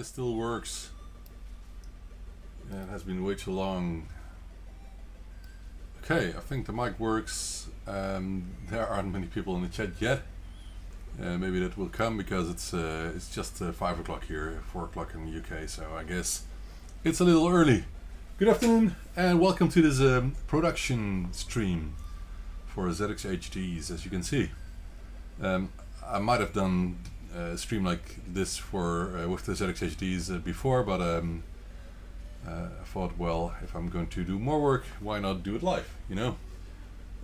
this still works. Yeah, it has been way too long. Okay, I think the mic works. There aren't many people in the chat yet. Maybe that will come because it's just 5 o'clock here, 4 o'clock in the UK, so I guess it's a little early. Good afternoon and welcome to this production stream for ZX HDs. As you can see, I might have done a stream like this for with the ZX HDs before, but I thought, well, if I'm going to do more work, why not do it live, you know?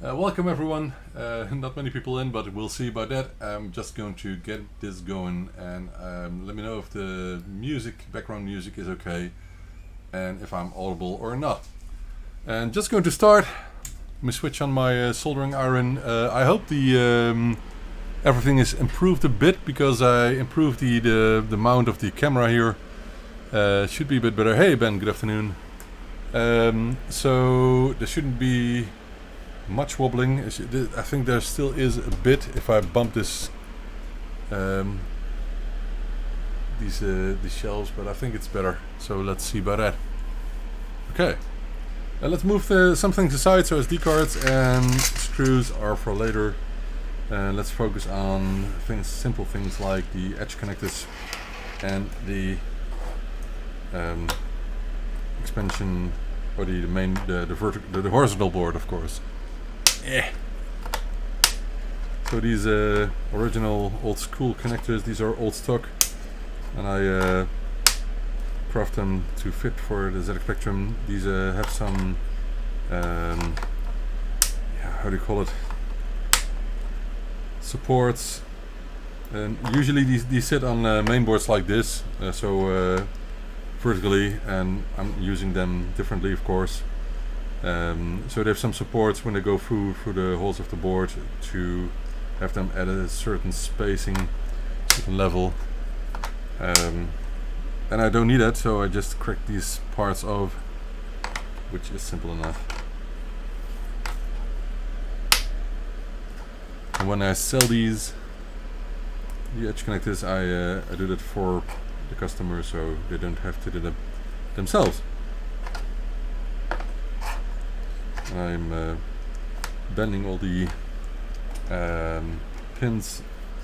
Welcome everyone. Not many people in, but we'll see about that. I'm just going to get this going, and let me know if the background music is okay, and if I'm audible or not. And just going to start. Let me switch on my soldering iron. I hope the everything is improved a bit, because I improved the mount of the camera here. Should be a bit better. Hey Ben, good afternoon. So there shouldn't be much wobbling. I think there still is a bit if I bump this these shelves, but I think it's better. So let's see about that. Okay, let's move some things aside. So SD cards and screws are for later, and let's focus on simple things like the edge connectors and the expansion, or the horizontal board, of course. So these original old school connectors, these are old stock, and I craft them to fit for the ZX Spectrum. These have some how do you call it, supports, and usually these sit on main boards like this, so vertically, and I'm using them differently, of course. So they have some supports when they go through the holes of the board, to have them at a certain spacing, certain level, and I don't need that, so I just crack these parts off, which is simple enough. And when I sell the edge connectors, I do that for the customer, so they don't have to do them themselves. I'm bending all the pins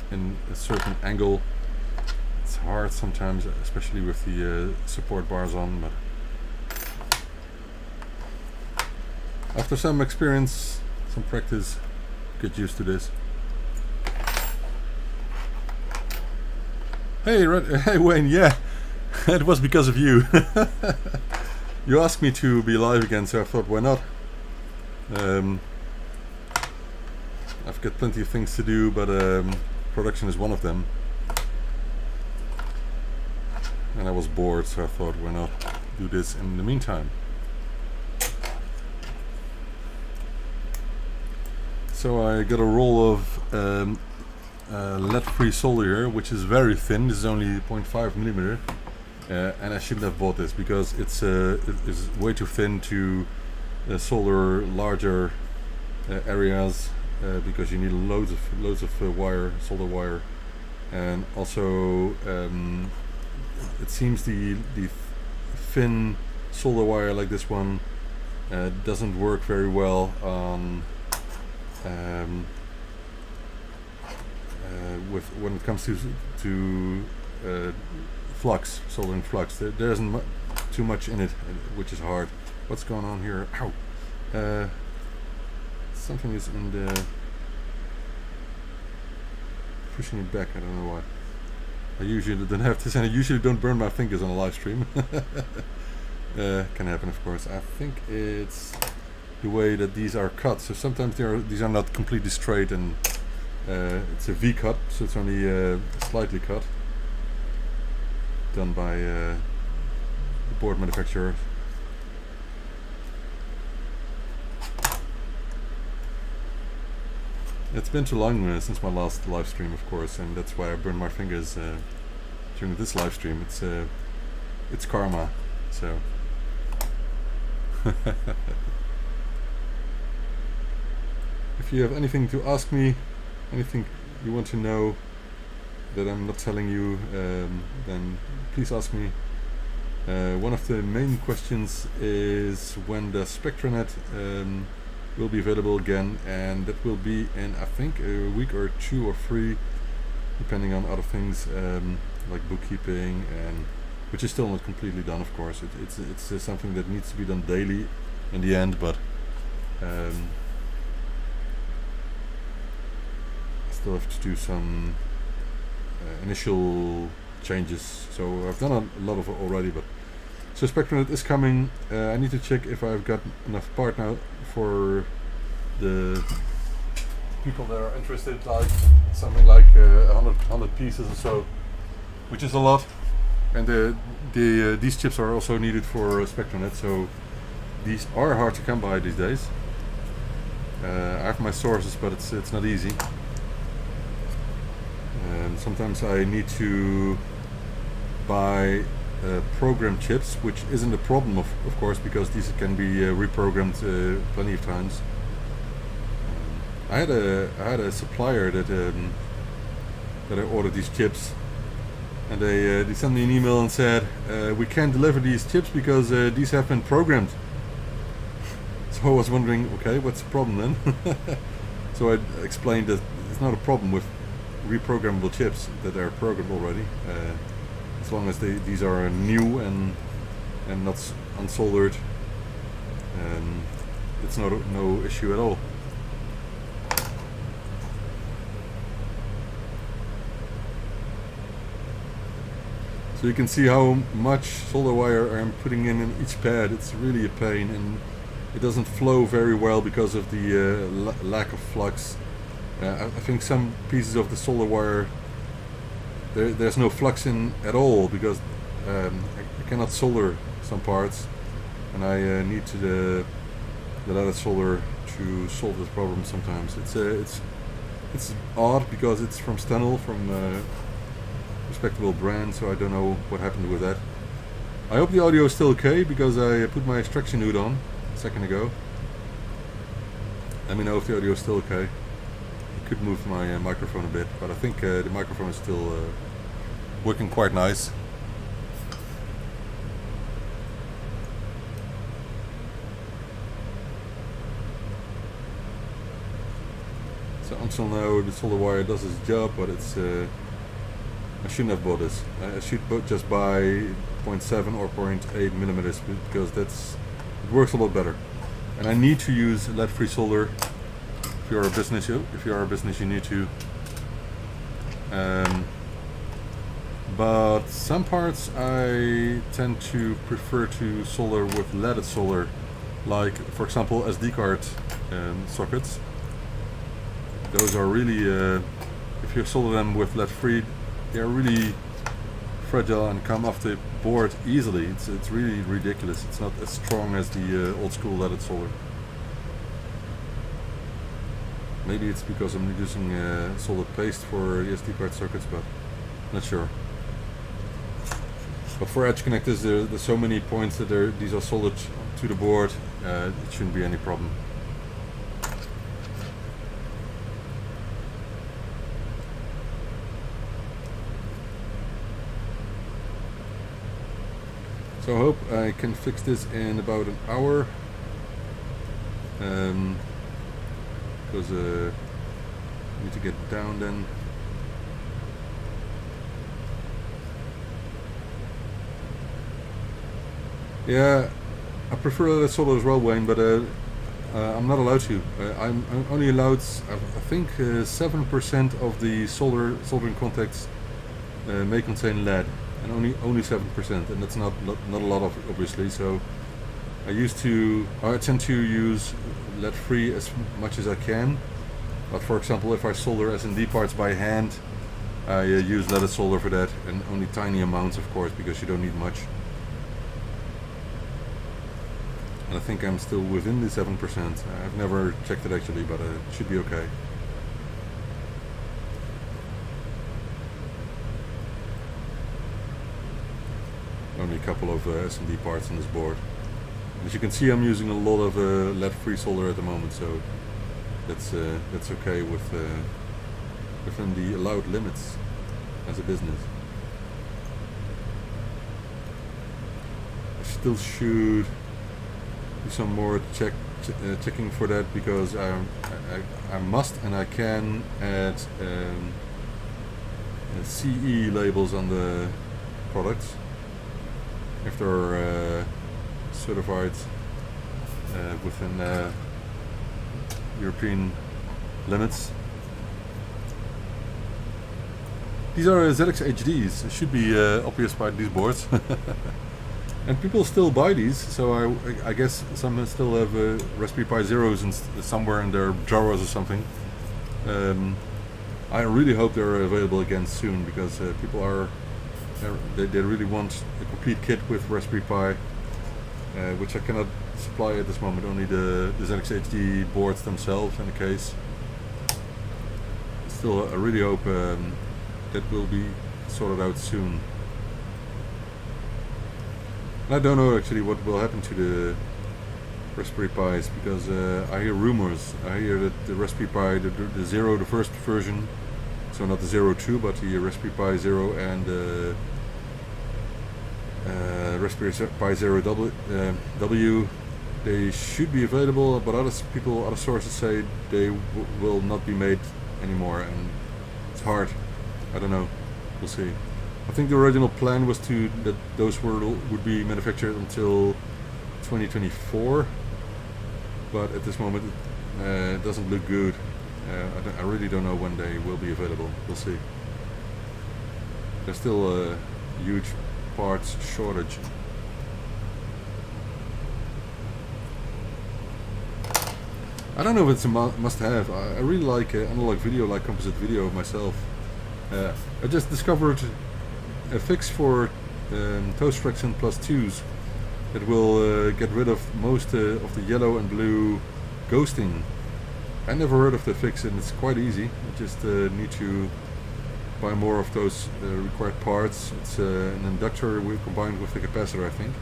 in a certain angle. It's hard sometimes, especially with the support bars on, but after some experience, some practice, get used to this. Hey Wayne, yeah, it was because of you. You asked me to be live again, so I thought, why not? I've got plenty of things to do, but production is one of them, and I was bored, so I thought, why not do this in the meantime. So I got a roll of lead-free solder here, which is very thin. This is only 0.5 millimeter, and I shouldn't have bought this, because it is way too thin to solder larger areas, because you need loads of wire, solder wire, and also it seems the thin solder wire like this one doesn't work very well on when it comes to flux, soldering flux. There isn't too much in it, which is hard. What's going on here? Ow! Something is in the pushing it back. I don't know why. I usually don't have this, and I usually don't burn my fingers on a live stream. Can happen, of course. I think it's the way that these are cut. So sometimes these are not completely straight, and it's a V cut, so it's only slightly cut, done by the board manufacturer. It's been too long since my last live stream, of course, and that's why I burned my fingers during this live stream. It's karma, so. If you have anything to ask me, anything you want to know, that I'm not telling you, then please ask me. One of the main questions is when the SpectraNet will be available again, and that will be in, I think, a week or 2 or 3, depending on other things like bookkeeping, and which is still not completely done, of course. It's something that needs to be done daily in the end, but I still have to do some initial changes. So I've done a lot of it already, but so SpectraNet is coming. I need to check if I've got enough part now for the people that are interested, like something like 100 pieces or so, which is a lot. And these chips are also needed for SpectraNet, so these are hard to come by these days. I have my sources, but it's not easy. And sometimes I need to buy program chips, which isn't a problem of course, because these can be reprogrammed plenty of times. I had a supplier that I ordered these chips, and they sent me an email and said we can't deliver these chips because these have been programmed. So I was wondering, okay, what's the problem then? So I explained that it's not a problem with reprogrammable chips that are programmed already, as long as these are new and not unsoldered, it's no issue at all. So you can see how much solder wire I'm putting in each pad. It's really a pain, and it doesn't flow very well because of the lack of flux. I think some pieces of the solder wire, there's no flux in at all, because I cannot solder some parts, and I need the leaded solder to solve this problem sometimes. It's odd because it's from Stenel, from respectable brand, so I don't know what happened with that. I hope the audio is still okay, because I put my extraction hood on a second ago. Let me know if the audio is still okay. I could move my microphone a bit, but I think the microphone is still working quite nice. So until now the solder wire does its job, but it's I shouldn't have bought this. I should just buy 0.7 or 0.8 millimeters, because it works a lot better. And I need to use lead-free solder. If you are a business, you need to. But some parts I tend to prefer to solder with leaded solder, like for example SD card sockets. Those are really, if you solder them with lead-free, they are really fragile and come off the board easily. It's really ridiculous. It's not as strong as the old school leaded solder. Maybe it's because I'm using solid paste for the SD card sockets, but not sure. But for edge connectors, there's so many points that these are soldered to the board. It shouldn't be any problem. So I hope I can fix this in about an hour, because I need to get down then. Yeah, I prefer leaded solder as well, Wayne, but I'm not allowed to. I'm only allowed, I think, 7% of the soldering contacts may contain lead. And only 7%, and that's not a lot of it, obviously. So I tend to use lead-free as much as I can. But for example, if I solder S&D parts by hand, I use leaded solder for that, and only tiny amounts, of course, because you don't need much. And I think I'm still within the 7%. I've never checked it actually, but it should be okay. Only a couple of S&D parts on this board. As you can see, I'm using a lot of lead-free solder at the moment, so that's okay within the allowed limits. as a business. I still should do some more checking for that, because I must and I can add CE labels on the products if they're certified within European limits. These are ZX HDs. It should be obvious by these boards. And people still buy these, so I guess some still have Raspberry Pi Zeros somewhere in their drawers or something. I really hope they're available again soon, because people they really want a complete kit with Raspberry Pi, which I cannot supply at this moment. Only the ZX HD boards themselves in the case. Still, I really hope that will be sorted out soon. And I don't know actually what will happen to the Raspberry Pis, because I hear rumors. I hear that the Raspberry Pi, the Zero, the first version, so not the Zero 2, but the Raspberry Pi Zero and the Raspberry Pi Zero W, they should be available, but other sources say they will not be made anymore, and it's hard. I don't know. We'll see. I think the original plan was that those would be manufactured until 2024, but at this moment it doesn't look good. I really don't know when they will be available. We'll see. There's still a huge parts shortage. I don't know if it's a must-have. I really like analog video, like composite video myself. I just discovered a fix for toast fraction plus 2s that will get rid of most of the yellow and blue ghosting. I never heard of the fix, and it's quite easy. You just need to buy more of those required parts. It's an inductor combined with the capacitor, I think,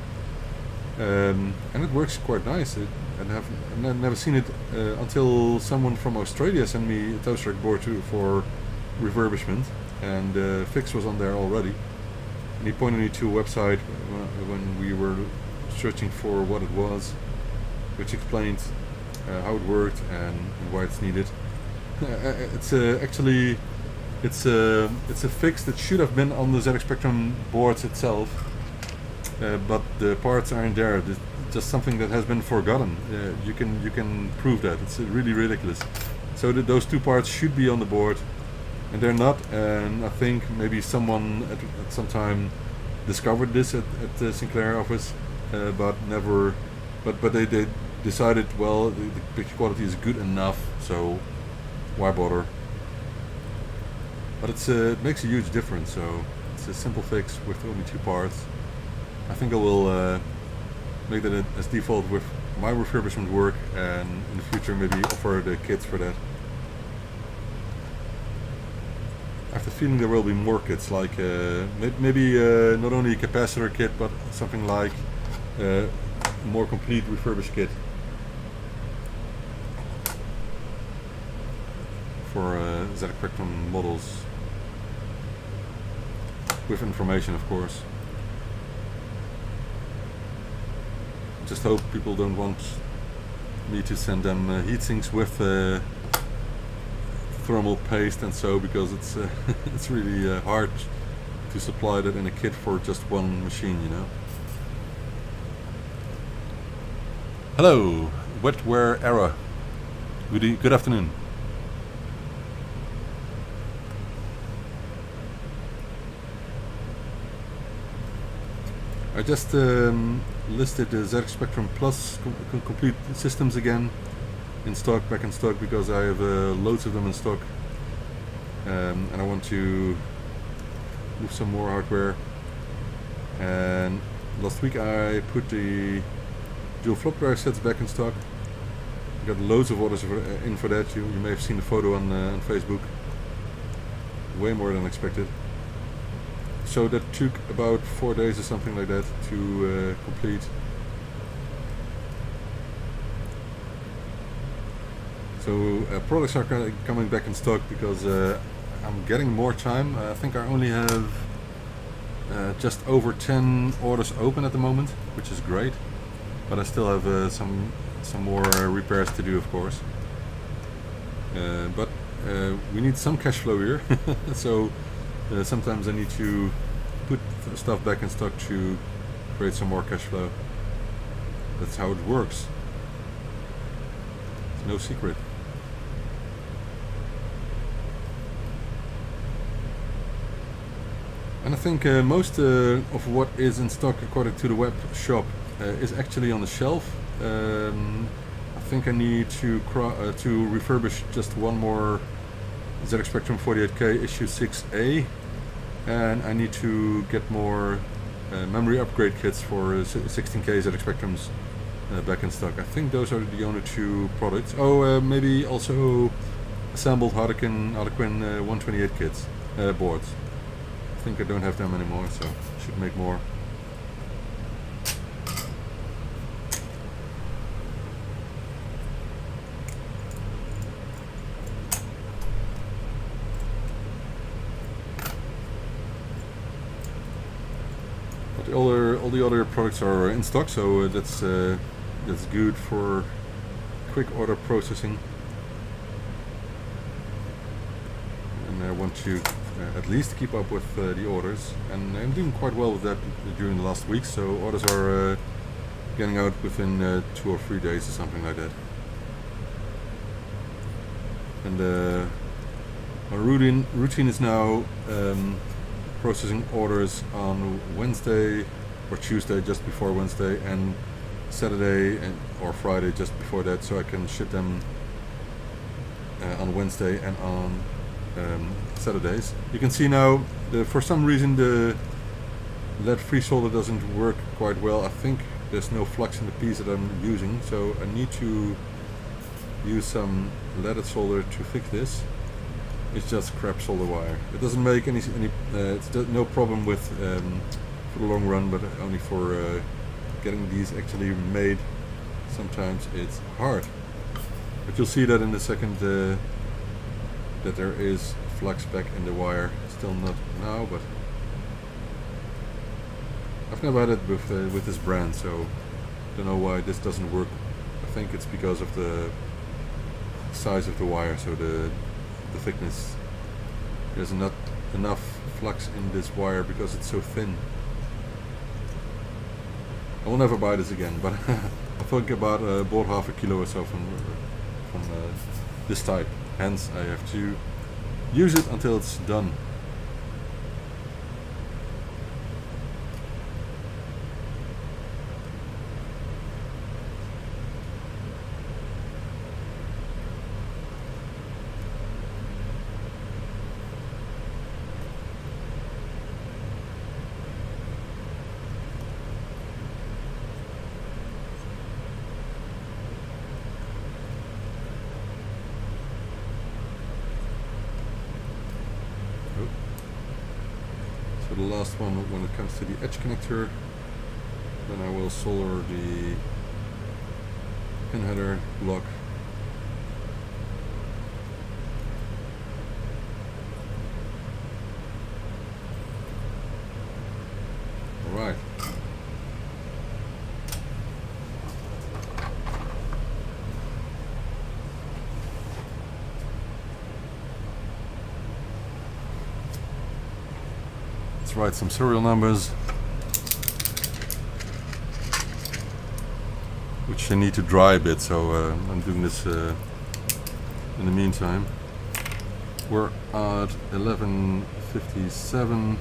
and it works quite nice. I've never seen it until someone from Australia sent me a toast rack board for refurbishment, and the fix was on there already. And he pointed me to a website when we were searching for what it was, which explained how it worked and why it's needed. It's actually it's a fix that should have been on the ZX Spectrum boards itself, but the parts aren't there. It's just something that has been forgotten. You can prove that. It's really ridiculous. So those two parts should be on the board, and they're not. And I think maybe someone at some time discovered this at the Sinclair office, but never. But they decided, well, the picture quality is good enough, so why bother? But it makes a huge difference. So it's a simple fix with only two parts. I think I will make that as default with my refurbishment work, and in the future maybe offer the kits for that. I have the feeling there will be more kits, like maybe not only a capacitor kit, but something like a more complete refurbished kit for ZX Spectrum models, with information, of course. Just hope people don't want me to send them heatsinks with thermal paste and so, because it's it's really hard to supply that in a kit for just one machine, you know. Hello, wetware era. Good afternoon. I just listed the ZX Spectrum Plus complete systems again back in stock, because I have loads of them in stock, and I want to move some more hardware. And last week I put the dual flop drive sets back in stock. I got loads of orders in for that. You may have seen the photo on Facebook. Way more than expected. So that took about 4 days or something like that to complete. So products are coming back in stock, because I'm getting more time. I think I only have just over 10 orders open at the moment, which is great. But I still have some more repairs to do, of course. But we need some cash flow here, so sometimes I need to put stuff back in stock to create some more cash flow. That's how it works. It's no secret. And I think most of what is in stock according to the web shop is actually on the shelf. I think I need to refurbish just one more ZX Spectrum 48K issue 6A, and I need to get more memory upgrade kits for 16K ZX Spectrums back in stock. I think those are the only two products. Oh, maybe also assembled Harlequin 128 kits, boards. I think I don't have them anymore, so I should make more. But all the other products are in stock, so that's good for quick order processing. And I want to at least keep up with the orders, and I'm doing quite well with that during the last week, so orders are getting out within 2 or 3 days or something like that. And my routine is now processing orders on Wednesday or Tuesday just before Wednesday, and Saturday or Friday just before that, so I can ship them on Wednesday and on Saturdays. You can see now for some reason the lead free solder doesn't work quite well. I think there's no flux in the piece that I'm using, so I need to use some leaded solder to fix this. It's just crap solder wire. It doesn't make any it's no problem with for the long run, but only for getting these actually made. Sometimes it's hard, but you'll see that in a second that there is flux back in the wire. Still not now, but I've never had it with this brand, so don't know why this doesn't work. I think it's because of the size of the wire, so the thickness. There's not enough flux in this wire because it's so thin. I will never buy this again, but I think about bought half a kilo or so from this type. Hence, I have to use it until it's done. So the last one, when it comes to the edge connector, then I will solder the pin header block. Alright. Let's write some serial numbers, which I need to dry a bit, so I'm doing this in the meantime. We're at 11:57.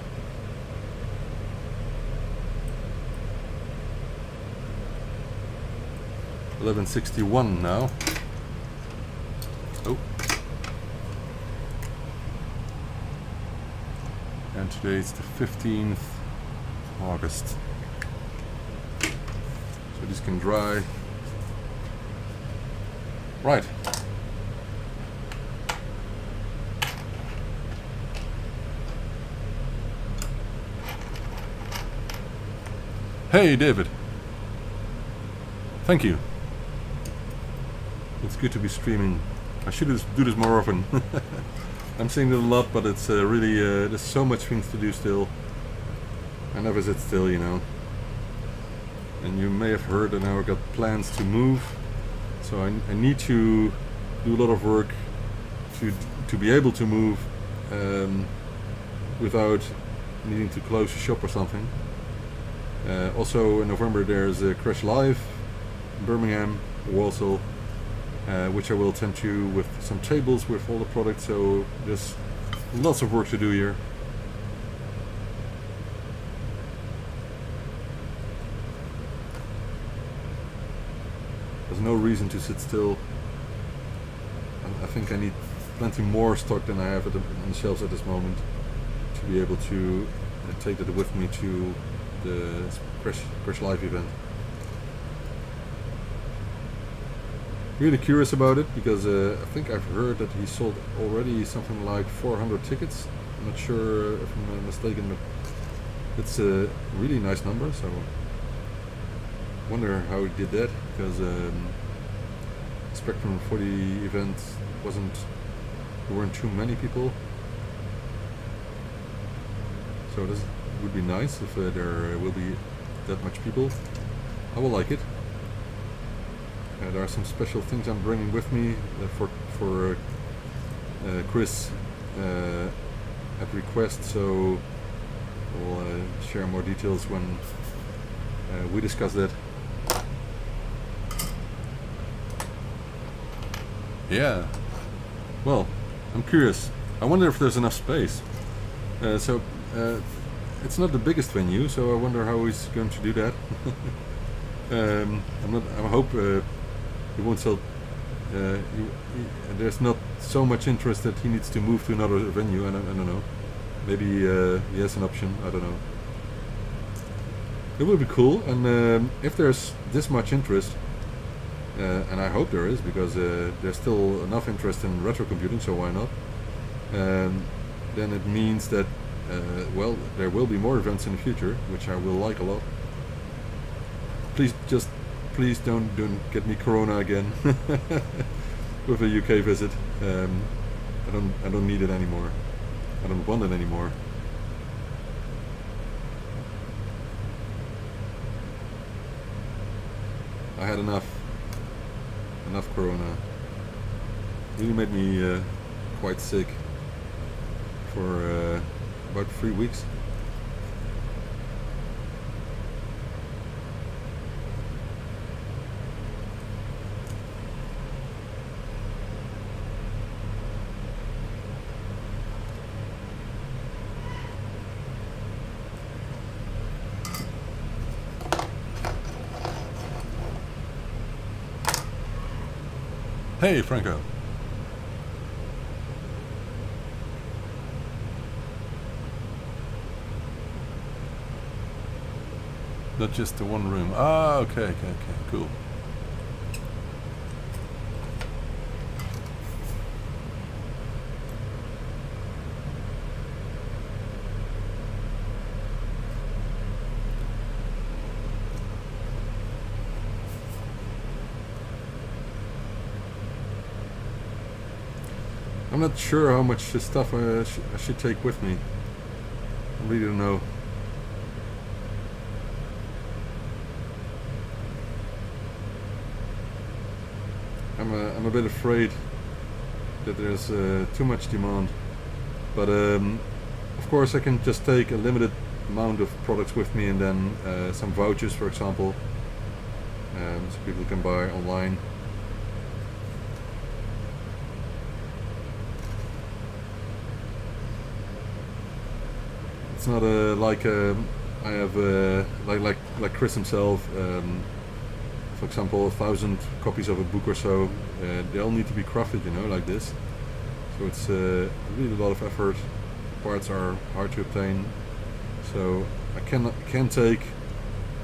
$11.61 now. Oh. And today it's the 15th August. So this can dry. Right. Hey David. Thank you. It's good to be streaming. I should do this more often. I'm saying it a lot, but it's really there's so much things to do still. I never sit still, you know. And you may have heard that now I've got plans to move, so I need to do a lot of work to be able to move without needing to close a shop or something. Also in November there's a Crash Live in Birmingham, Walsall, which I will attend to with some tables with all the products, so there's lots of work to do here. There's no reason to sit still. I think I need plenty more stock than I have on the shelves at this moment to be able to take that with me to the Crash Live event. Really curious about it because I think I've heard that he sold already something like 400 tickets. I'm not sure if I'm mistaken, but it's a really nice number, so wonder how he did that, because Spectrum for the event there weren't too many people, so this would be nice if there will be that much people. I will like it. There are some special things I'm bringing with me for Chris at request, so we'll share more details when we discuss that. Yeah, well, I'm curious. I wonder if there's enough space. It's not the biggest venue, so I wonder how he's going to do that. I hope he won't sell. There's not so much interest that he needs to move to another venue. I don't know. Maybe he has an option. I don't know. It would be cool, and if there's this much interest. And I hope there is, because there's still enough interest in retro computing, so why not? Then it means that well, there will be more events in the future, which I will like a lot. Please don't get me corona again with a UK visit. I don't need it anymore. I don't want it anymore. I had enough corona. Really made me quite sick for about 3 weeks. Hey, Franco. Not just the one room. Ah, okay, cool. I'm not sure how much stuff I should take with me. I really don't know. I'm a bit afraid that there's too much demand, but of course I can just take a limited amount of products with me, and then some vouchers, for example, so people can buy online. It's not like I have like Chris himself. For example, 1,000 copies of a book or so. They all need to be crafted, you know, like this. So it's really a lot of effort. Parts are hard to obtain. So I can take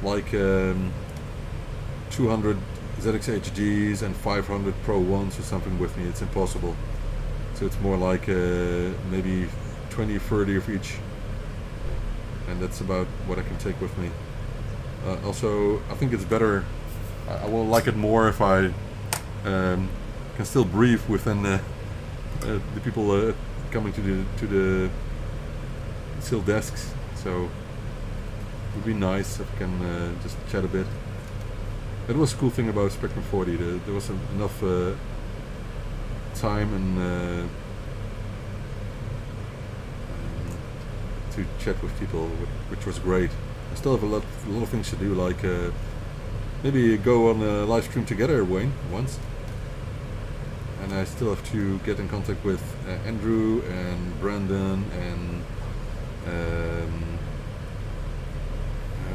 like 200 ZX HDs and 500 Pro 1s or something with me. It's impossible. So it's more like maybe 20, 30 of each. And that's about what I can take with me. Also, I think it's better. I will like it more if I can still breathe within the people coming to the still desks, so it would be nice if we can just chat a bit. That was a cool thing about Spectrum 40. There was enough time and to chat with people, which was great. I still have a lot of things to do, like maybe go on a live stream together, Wayne, once. And I still have to get in contact with Andrew and Brandon and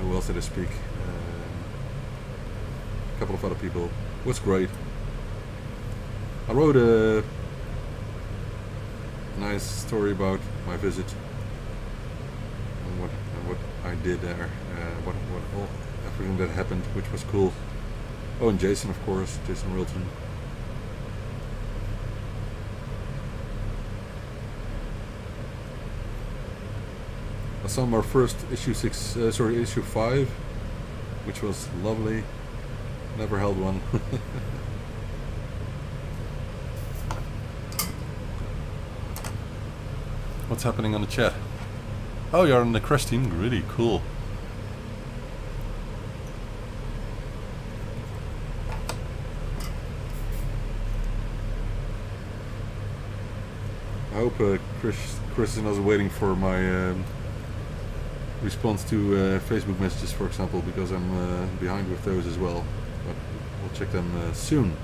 who else did I speak? A couple of other people. It was great. I wrote a nice story about my visit and what I did there, everything that happened, which was cool. Oh, and Jason, of course, Jason Wilton. I saw my first issue 5, which was lovely. Never held one. What's happening on the chat? Oh, you're on the Crash team. Really cool. I hope Chris is not waiting for my response to Facebook messages, for example, because I'm behind with those as well. But we'll check them soon.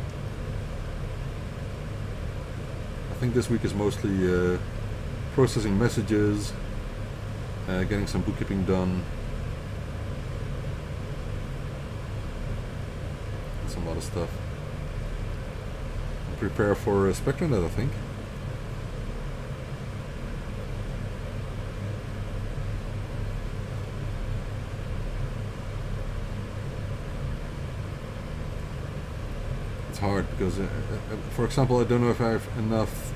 I think this week is mostly processing messages, getting some bookkeeping done, and some other stuff. Prepare for SpectrumNet, I think. Hard because for example, I don't know if I have enough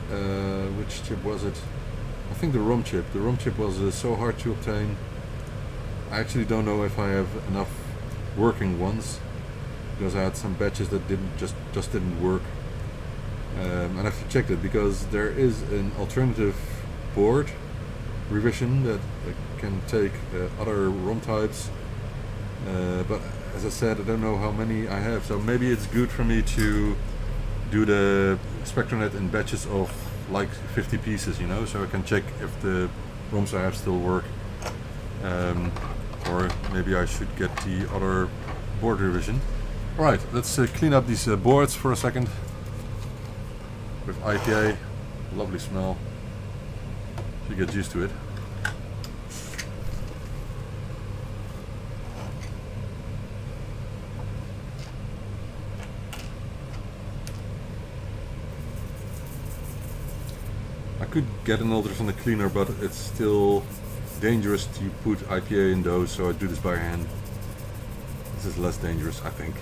which chip was it? I think the ROM chip was so hard to obtain. I actually don't know if I have enough working ones, because I had some batches that just didn't work, and I have to check it because there is an alternative board revision that can take other ROM types, but as I said, I don't know how many I have, so maybe it's good for me to do the SpectrumNet in batches of like 50 pieces, you know, so I can check if the ROMs I have still work, or maybe I should get the other board revision. Alright, let's clean up these boards for a second with IPA. Lovely smell. You get used to it. I could get an ultrasonic cleaner, but it's still dangerous to put IPA in those, so I do this by hand. This is less dangerous, I think.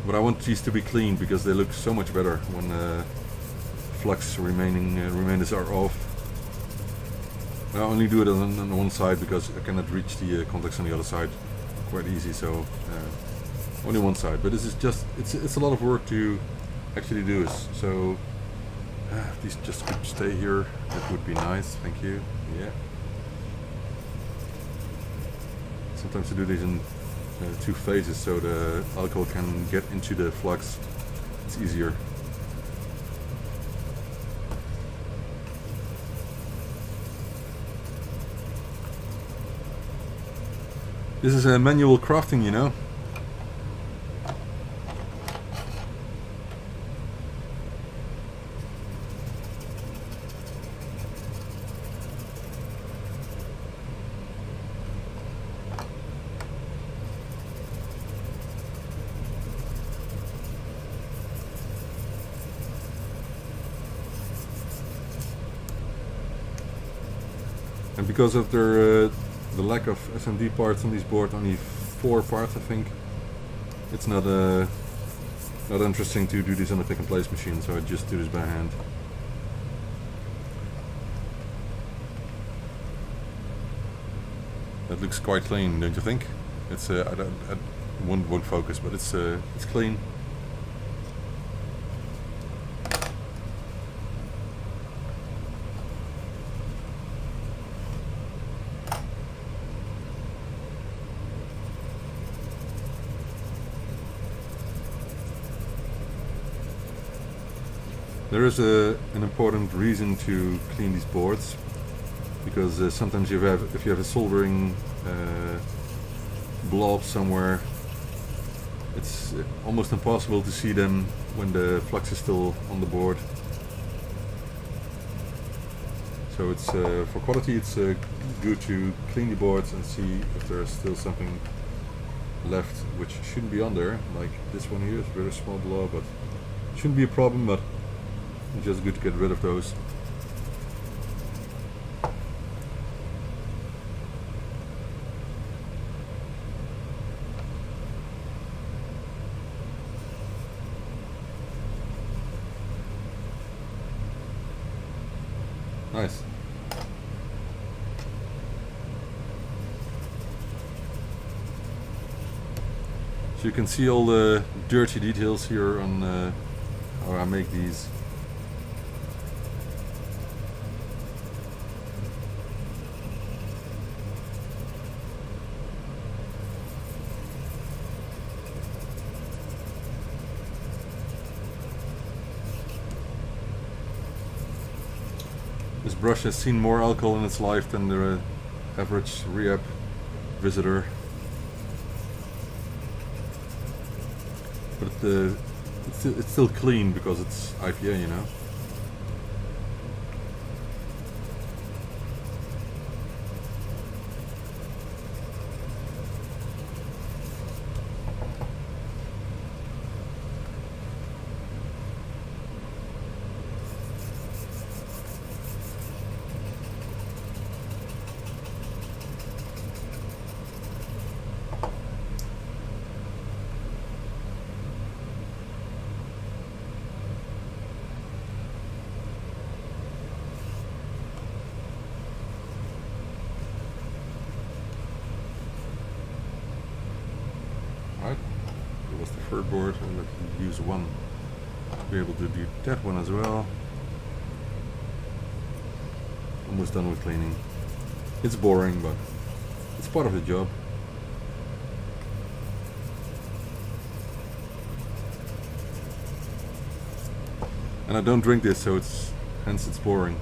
But I want these to be clean because they look so much better when flux remainders are off. I only do it on one side because I cannot reach the contacts on the other side quite easy, so only one side. But this is just, it's a lot of work to actually do this. So if these just could stay here, that would be nice, thank you. Yeah. Sometimes I do these in two phases so the alcohol can get into the flux. It's easier. This is a manual crafting, you know. And because of the lack of SMD parts on these boards, only 4 parts I think, it's not interesting to do this on a pick and place machine, so I just do this by hand. That looks quite clean, don't you think? It's I won't focus, but it's clean. There is an important reason to clean these boards, because sometimes if you have a soldering blob somewhere, it's almost impossible to see them when the flux is still on the board. So it's for quality, it's good to clean the boards and see if there's still something left which shouldn't be on there. Like this one here is a very small blob, but it shouldn't be a problem, but it's just good to get rid of those. Nice. So you can see all the dirty details here on how I make these. This brush has seen more alcohol in its life than the average rehab visitor. But it's still clean because it's IPA, you know. Right, that was the third board, and let me use one to be able to do that one as well. Almost done with cleaning. It's boring, but it's part of the job. And I don't drink this, so hence it's boring.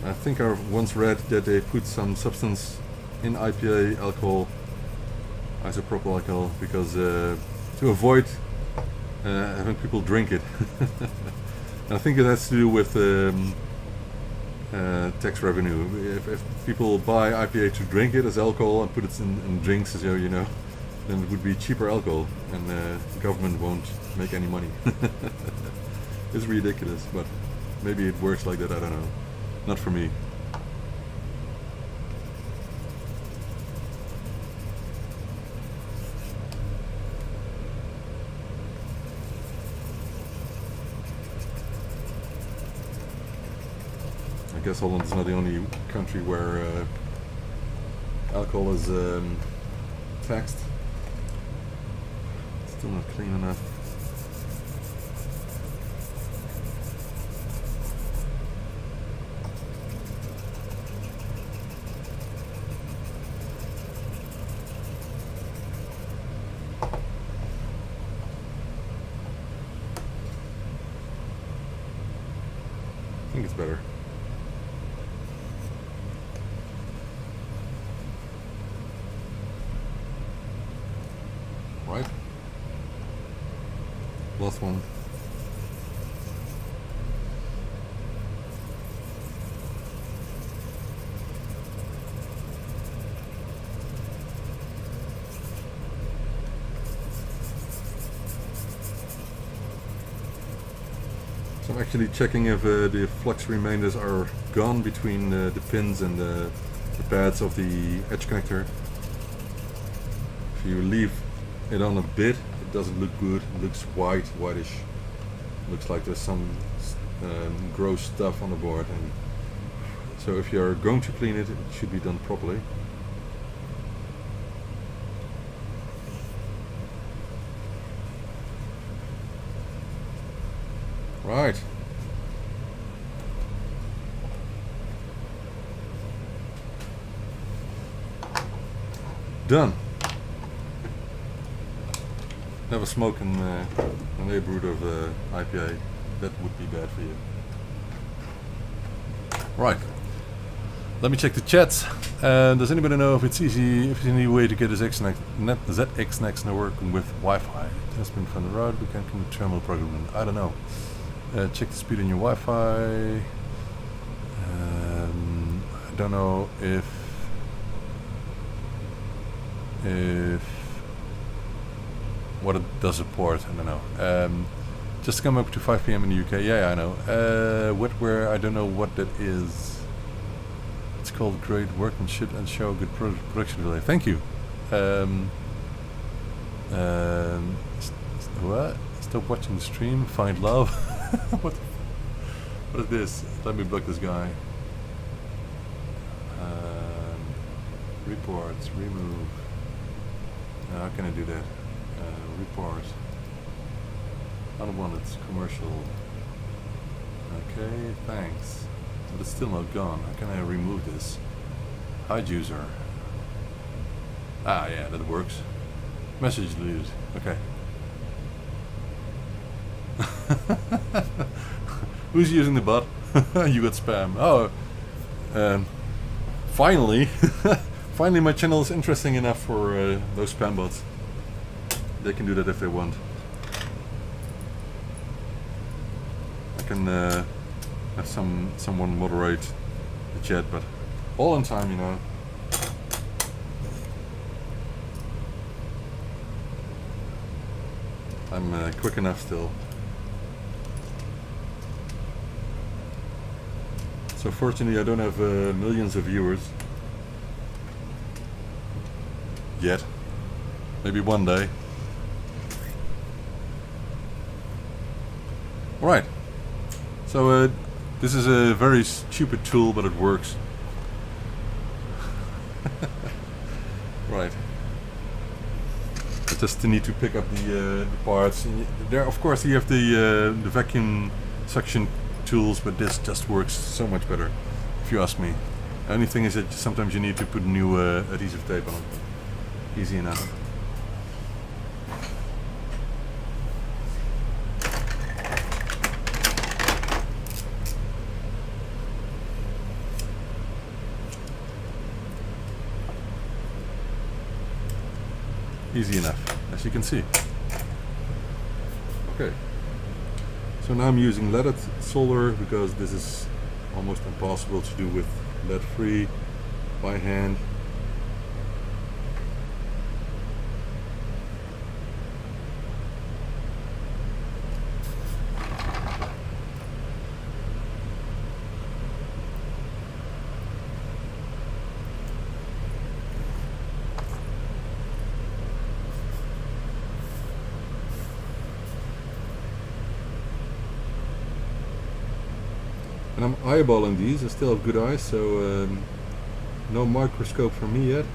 I think I once read that they put some substance in IPA alcohol, isopropyl alcohol, because to avoid having people drink it. And I think it has to do with tax revenue. If people buy IPA to drink it as alcohol and put it in drinks, as you know, then it would be cheaper alcohol, and the government won't make any money. It's ridiculous, but maybe it works like that, I don't know. Not for me. I guess Holland is not the only country where alcohol is taxed. Still not clean enough. I think it's better. Right. Last one. So I'm actually checking if the flux remainders are gone between the pins and the pads of the edge connector. If you leave it on a bit, it doesn't look good. It looks whitish. Looks like there's some gross stuff on the board. And so if you're going to clean it, it should be done properly. Right. Done. never smoke in the neighborhood of IPA. That would be bad for you. Right. Let me check the chat. Does anybody know if it's easy, if there's any way to get this ZX Next working with Wi-Fi? It has been from the route. We can come to terminal program. I don't know. Check the speed on your Wi-Fi. I don't know if what it does support. I don't know. Just come up to 5 p.m. in the UK. Yeah, I know. Wetware. I don't know what that is. It's called great workmanship and show good production value. Thank you. What? Stop watching the stream. Find love. What is this? Let me block this guy. Reports. Remove. How can I do that? Report. Unwanted commercial. Okay, thanks. But it's still not gone. How can I remove this? Hide user. Ah, yeah, that works. Message deleted. Okay. Who's using the bot? You got spam. Oh, finally, finally, my channel is interesting enough for those spam bots. They can do that if they want. I can have someone moderate the chat, but all in time, you know. I'm quick enough still. So fortunately I don't have millions of viewers. Yet. Maybe one day. Alright. So this is a very stupid tool, but it works. Right. I just need to pick up the parts. And there, of course, you have the vacuum suction tools, but this just works so much better, if you ask me. The only thing is that sometimes you need to put new adhesive tape on it. Easy enough. Easy enough, as you can see. Okay. So now I'm using leaded solder because this is almost impossible to do with lead free by hand. And I'm eyeballing these. I still have good eyes, so no microscope for me yet.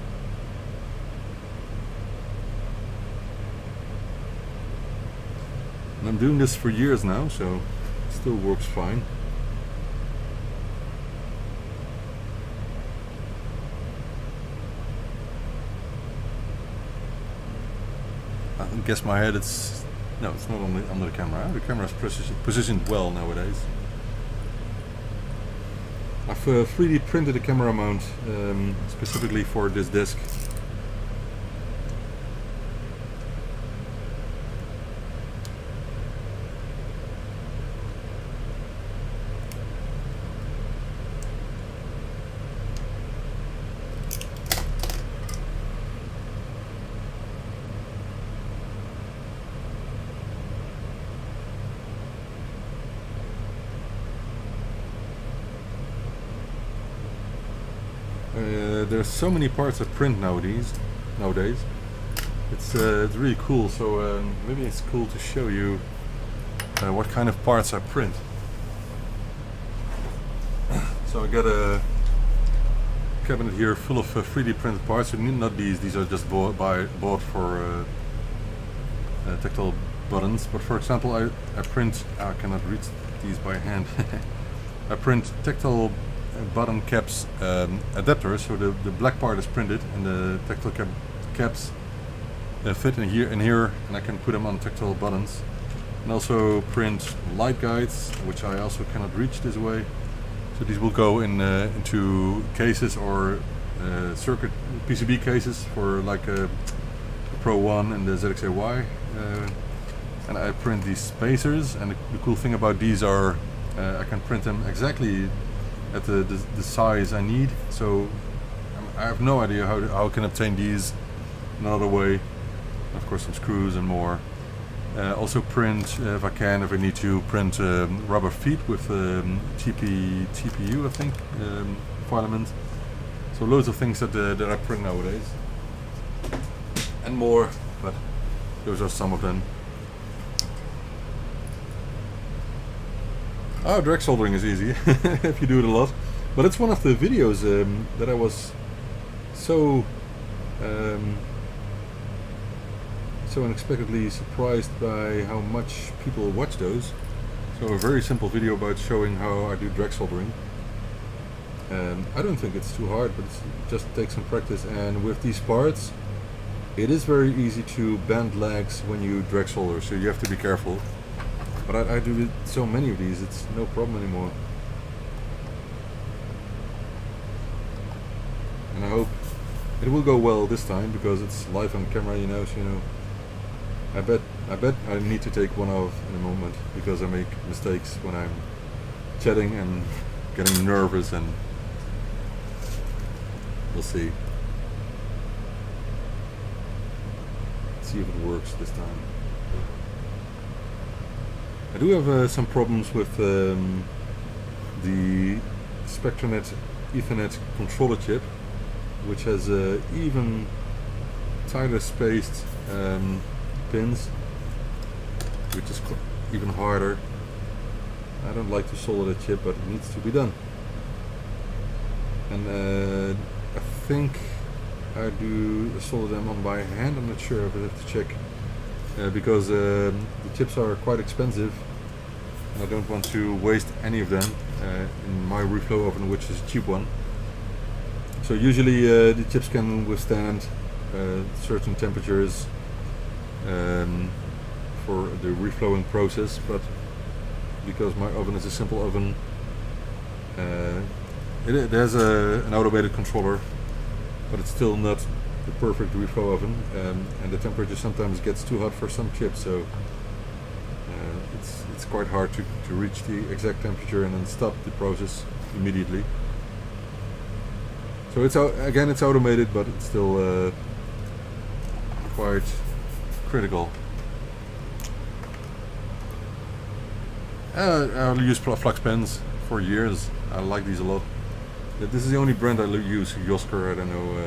And I'm doing this for years now, so it still works fine. I guess my head, it's no, it's not under the camera. The camera is positioned well nowadays. I've 3D printed a camera mount specifically for this disc. There's so many parts I print nowadays. It's really cool. So maybe it's cool to show you what kind of parts I print. So I got a cabinet here full of 3D printed parts. So not these. These are just bought for tactile buttons. But for example, I print. I cannot read these by hand. I print tactile button caps adapters, so the black part is printed and the tactile caps fit in here, and I can put them on tactile buttons. And also print light guides, which I also cannot reach this way. So these will go in into cases or circuit PCB cases for like the Pro 1 and the ZXAY. And I print these spacers, and the cool thing about these are I can print them exactly at the size I need. So I have no idea how I can obtain these another way. Of course, some screws and more. Also print, if I need to, print rubber feet with TPU, I think, filament. So loads of things that I print nowadays. And more, but those are some of them. Oh, drag soldering is easy if you do it a lot. But it's one of the videos that I was so unexpectedly surprised by how much people watch those. So a very simple video about showing how I do drag soldering. I don't think it's too hard, but it just takes some practice. And with these parts, it is very easy to bend legs when you drag solder, so you have to be careful. But I do so many of these, it's no problem anymore. And I hope it will go well this time, because it's live on camera, you know, so I bet I need to take one off in a moment, because I make mistakes when I'm chatting and getting nervous, and we'll see. Let's see if it works this time. I do have some problems with the Spectranet Ethernet controller chip, which has even tighter spaced pins, which is even harder. I don't like to solder the chip, but it needs to be done. And I think I do solder them on by hand. I'm not sure, but I have to check. Because the chips are quite expensive, and I don't want to waste any of them in my reflow oven, which is a cheap one. So usually the chips can withstand certain temperatures for the reflowing process, but because my oven is a simple oven, it has an automated controller, but it's still not the perfect reflow oven, and the temperature sometimes gets too hot for some chips, so it's quite hard to reach the exact temperature and then stop the process immediately. So it's automated, but it's still quite critical. I'll use flux pens for years. I like these a lot. This is the only brand I use. Yosker, I don't know.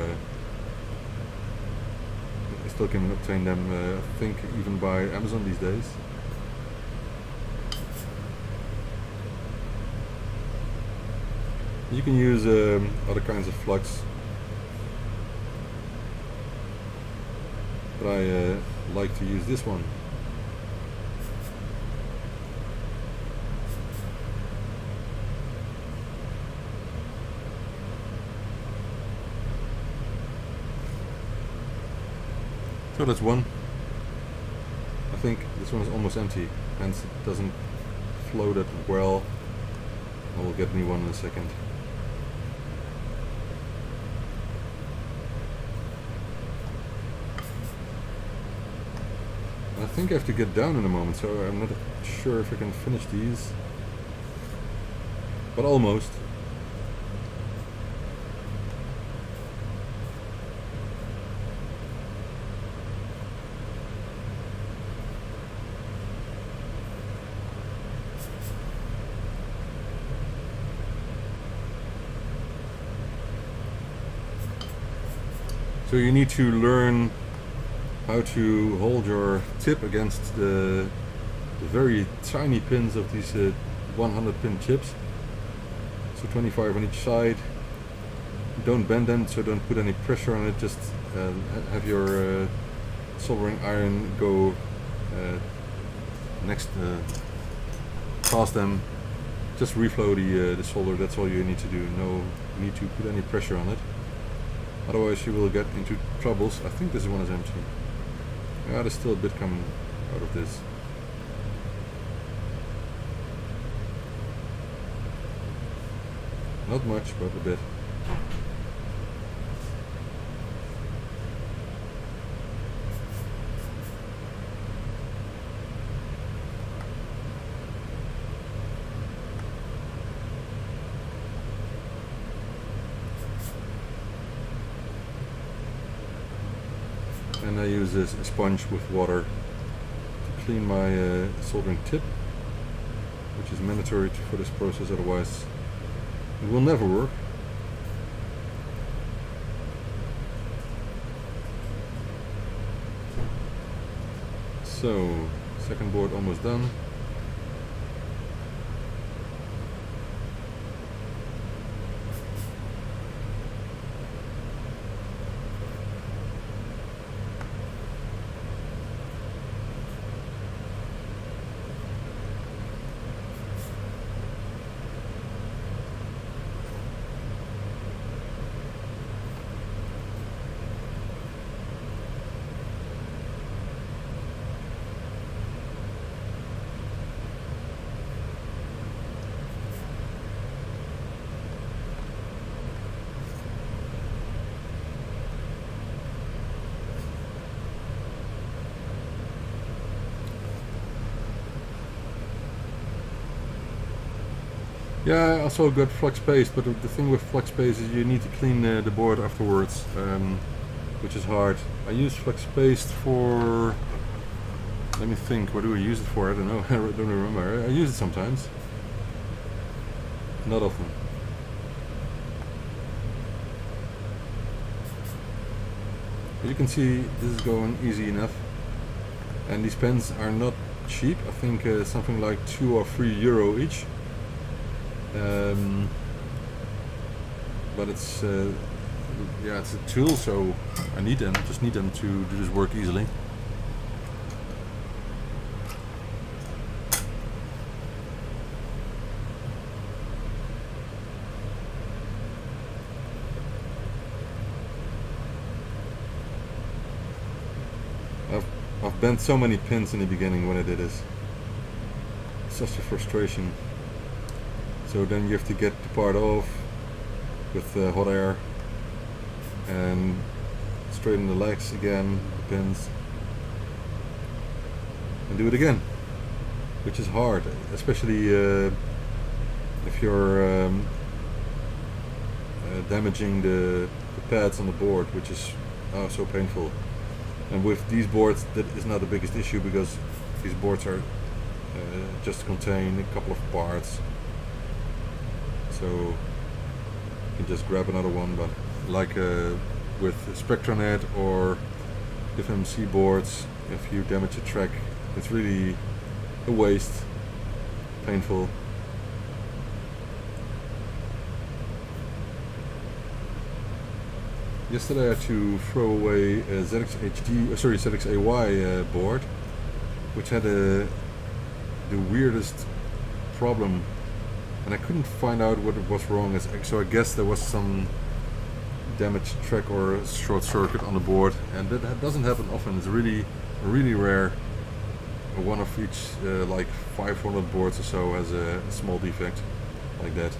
I still can obtain them, I think, even by Amazon these days. You can use other kinds of flux, but I like to use this one. So that's one. I think this one is almost empty, hence it doesn't flow that well. I will get a new one in a second. I think I have to get down in a moment, so I'm not sure if I can finish these, but almost. So you need to learn how to hold your tip against the very tiny pins of these 100 pin chips. So 25 on each side. Don't bend them, so don't put any pressure on it. Just have your soldering iron go next past them. Just reflow the solder. That's all you need to do. No need to put any pressure on it. Otherwise you will get into troubles. I think this one is empty. Yeah, there's still a bit coming out of this. Not much, but a bit. And I use this sponge with water to clean my soldering tip, which is mandatory for this process, otherwise it will never work. So, second board almost done. Yeah, I also got flux paste, but the thing with flux paste is you need to clean the board afterwards, which is hard. I use flux paste for, let me think, what do I use it for? I don't know, I don't remember. I use it sometimes, not often. But you can see this is going easy enough, and these pens are not cheap. I think something like €2 or €3 each. But it's yeah, it's a tool, so I need them. Just need them to do this work easily. I've bent so many pins in the beginning when I did this. Such a frustration. So then you have to get the part off with hot air and straighten the legs again, the pins, and do it again, which is hard, especially if you're damaging the pads on the board, which is so painful. And with these boards that is not the biggest issue, because these boards are just contain a couple of parts. So you can just grab another one, but like with Spectranet or FMC boards, if you damage a track, it's really a waste, painful. Yesterday I had to throw away a ZXAY board, which had the weirdest problem. And I couldn't find out what was wrong, so I guess there was some damaged track or short circuit on the board, and that doesn't happen often. It's really rare. One of each like 500 boards or so has a small defect like that.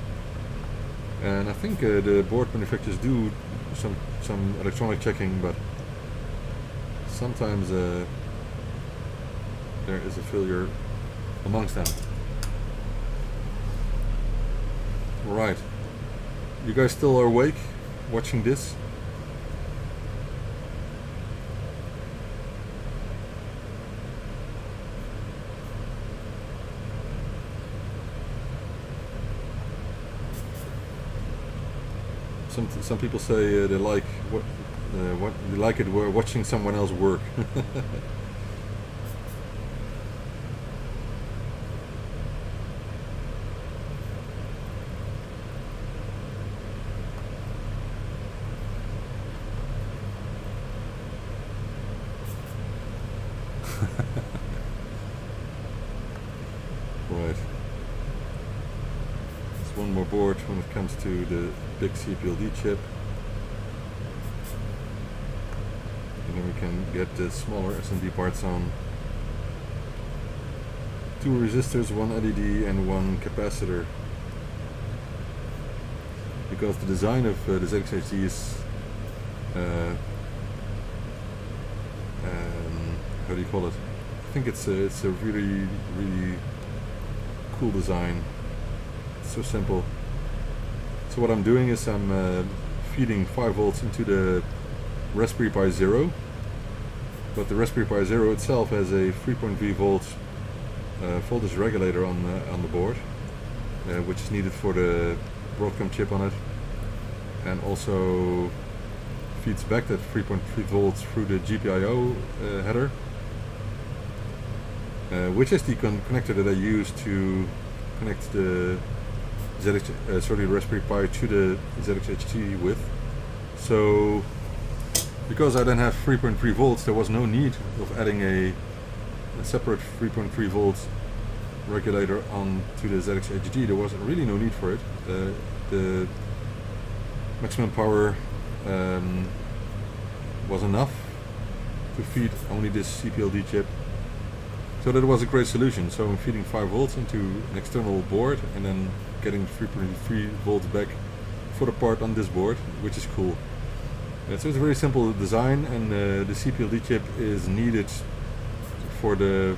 And I think the board manufacturers do some electronic checking, but sometimes there is a failure amongst them. Right, you guys still are awake watching this? Some people say they like what they like it watching someone else work. Right. There's one more board when it comes to the big CPLD chip. and then we can get the smaller SMD parts on. 2 resistors, 1 LED and 1 capacitor. Because the design of the ZXHD is how do you call it? I think it's a really cool design. It's so simple. So what I'm doing is I'm feeding 5 volts into the Raspberry Pi Zero, but the Raspberry Pi Zero itself has a 3.3 volts voltage regulator on the board, which is needed for the Broadcom chip on it, and also feeds back that 3.3 volts through the GPIO header, which is the connector that I use to connect the Raspberry Pi to the ZXHD with. So because I then have 3.3 volts, there was no need of adding a separate 3.3 volts regulator onto the ZXHD. There was really no need for it. The maximum power was enough to feed only this CPLD chip. So that was a great solution. So I'm feeding 5 volts into an external board and then getting 3.3 volts back for the part on this board, which is cool. So it's a very simple design, and the CPLD chip is needed for the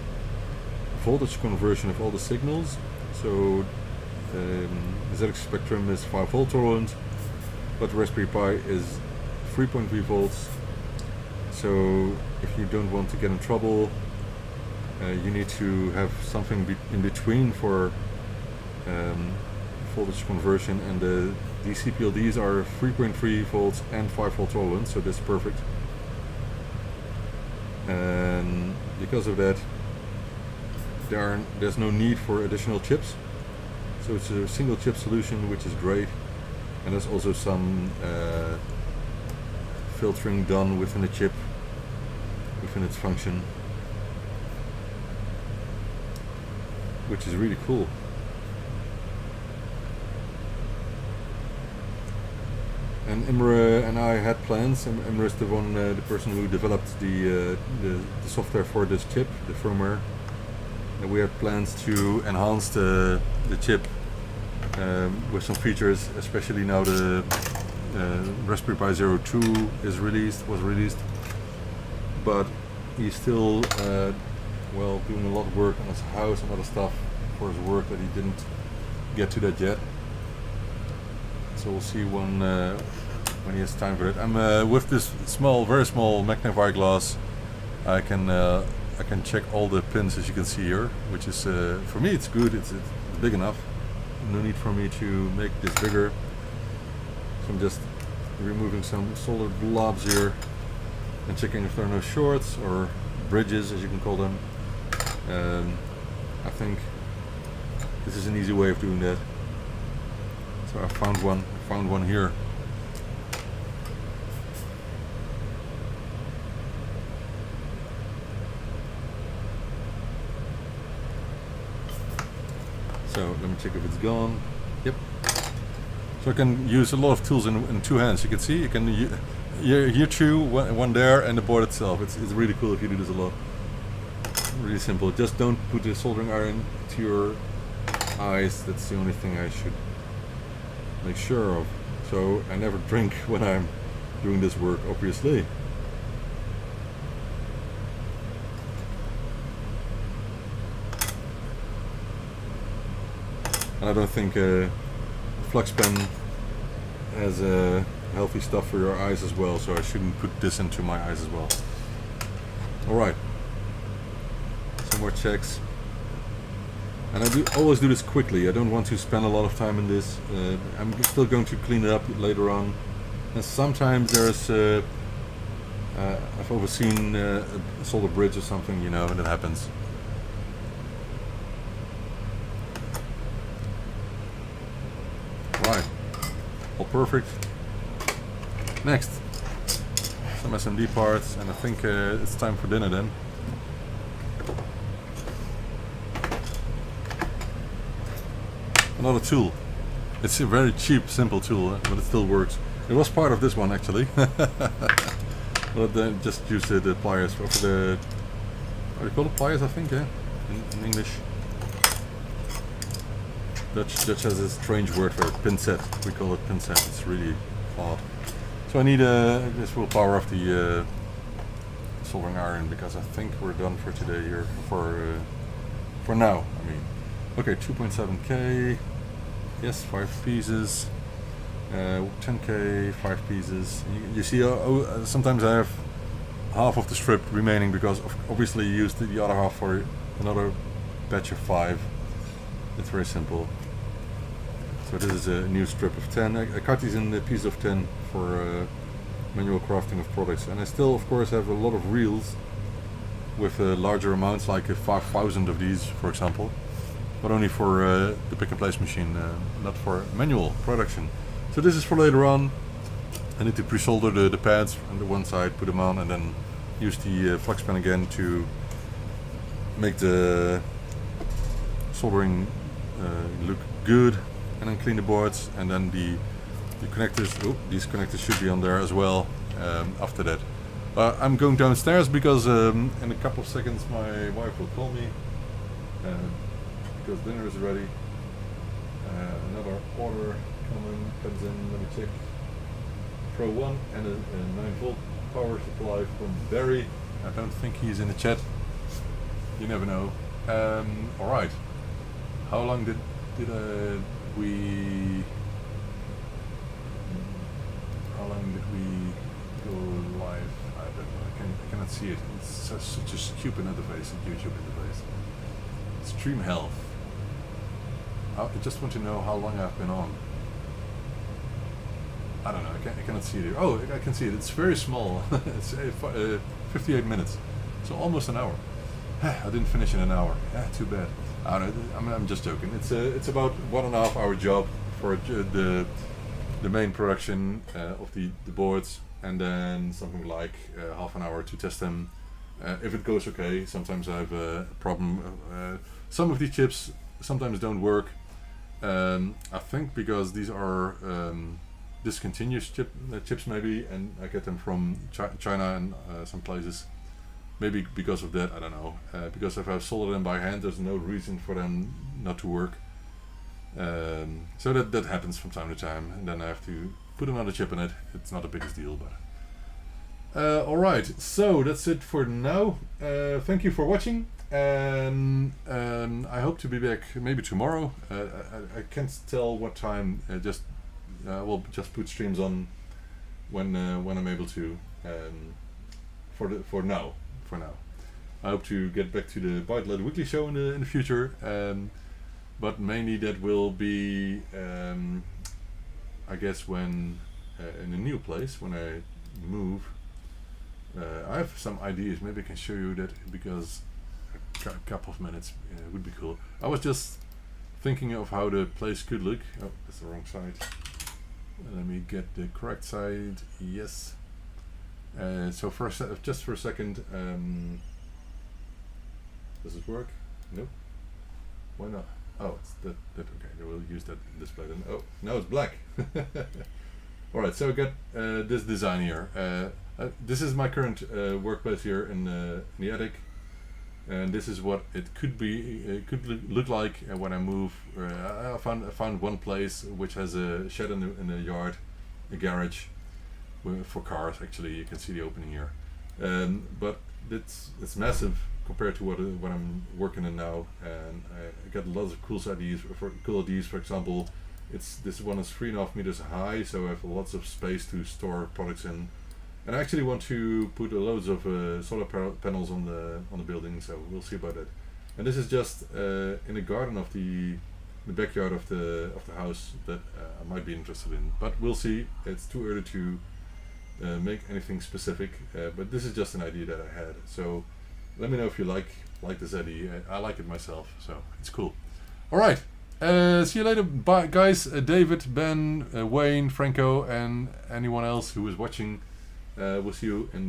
voltage conversion of all the signals. So the ZX Spectrum is 5 volt tolerant, but the Raspberry Pi is 3.3 volts. So if you don't want to get in trouble, you need to have something in between for voltage conversion, and these CPLDs are 3.3 volts and 5 volt tolerant, so that's perfect. And because of that, there's no need for additional chips. So it's a single chip solution, which is great. And there's also some filtering done within the chip, within its function, which is really cool. And Imre and I had plans. Imre is the person who developed the software for this chip, the firmware. And we had plans to enhance the chip with some features, especially now the Raspberry Pi Zero 2 was released. But he's still doing a lot of work on his house and other stuff for his work that he didn't get to that yet. So we'll see when he has time for it. I'm with this very small magnifying glass. I can check all the pins, as you can see here, which is for me it's good. It's big enough. No need for me to make this bigger. So I'm just removing some solder blobs here and checking if there are no shorts or bridges, as you can call them. I think this is an easy way of doing that. So I found one here. So let me check if it's gone. Yep. So I can use a lot of tools in 2 hands. You can see, you can here 2, one there, and the board itself. It's really cool if you do this a lot. Really simple. Just don't put the soldering iron to your eyes. That's the only thing I should make sure of. So I never drink when I'm doing this work, obviously. And I don't think flux pen has healthy stuff for your eyes as well, so I shouldn't put this into my eyes as well. Alright, some more checks. And I always do this quickly. I don't want to spend a lot of time in this. I'm still going to clean it up later on. And sometimes there's I've overseen a solder bridge or something, and it happens. Right, all perfect. Next, some SMD parts, and I think it's time for dinner then. Another tool. It's a very cheap, simple tool, but it still works. It was part of this one actually. Well, then just use the pliers for the. What do you call it? Pliers, I think, yeah, in English. Dutch has a strange word for it, pincet. We call it pincet. It's really odd. So I need this will power off the soldering iron because I think we're done for today here for now. I mean, okay, 2.7K. Yes, 5 pieces. 10K, 5 pieces. You see, sometimes I have half of the strip remaining because obviously you used the other half for another batch of 5. It's very simple. So this is a new strip of 10. I cut these in a piece of 10 for manual crafting of products. And I still, of course, have a lot of reels with larger amounts, like 5,000 of these, for example. But only for the pick and place machine, not for manual production. So this is for later on. I need to pre-solder the pads on the one side, put them on, and then use the flux pen again to make the soldering look good, and then clean the boards, and then the connectors. Oh, these connectors should be on there as well. After that, I'm going downstairs because in a couple of seconds my wife will call me because dinner is ready. Another order comes in. Let me check. Pro 1 and a 9-volt power supply from Barry. I don't think he's in the chat. You never know. All right. How long did we? How long did we go live? I don't know. I cannot see it. It's such a stupid interface, a YouTube interface. Stream health. I just want to know how long I've been on. I don't know. I cannot see it here. Oh, I can see it. It's very small. It's 58 minutes, so almost an hour. I didn't finish in an hour. Too bad. I don't know. I'm just joking. It's about 1.5 hour job for the main production of the boards, and then something like half an hour to test them. If it goes okay, sometimes I have a problem. Some of these chips sometimes don't work. I think because these are discontinuous chips maybe, and I get them from China and some places. Maybe because of that, I don't know. Because if I solder them by hand, there's no reason for them not to work. So that happens from time to time, and then I have to put another chip in it. It's not the biggest deal, but alright, so that's it for now. Thank you for watching, and I hope to be back maybe tomorrow. I can't tell what time. We'll just put streams on when I'm able to. For now. I hope to get back to the ByteDelight weekly show in the future, but mainly that will be, I guess, when in a new place when I move. I have some ideas. Maybe I can show you that because a couple of minutes would be cool. I was just thinking of how the place could look. Oh, that's the wrong side. Let me get the correct side. Yes. So just for a second, does it work? Nope. Why not? Oh, it's that okay. We'll use that display then. Oh, now it's black. All right. So I got this design here. This is my current workplace here in the attic, and this is what it could be. It could look like when I move. I found one place which has a shed in the yard, a garage. For cars, actually, you can see the opening here, but it's massive compared to what I'm working in now, and I got lots of cool ideas. For example, this one is 3.5 meters high, so I have lots of space to store products in, and I actually want to put loads of solar panels on the building. So we'll see about that. And this is just in the garden of the backyard of the house that I might be interested in, but we'll see. It's too early to make anything specific, but this is just an idea that I had. So let me know if you like this idea. I like it myself, so it's cool. All right, see you later. Bye, guys. David, Ben, Wayne, Franco, and anyone else who is watching. We'll see you in the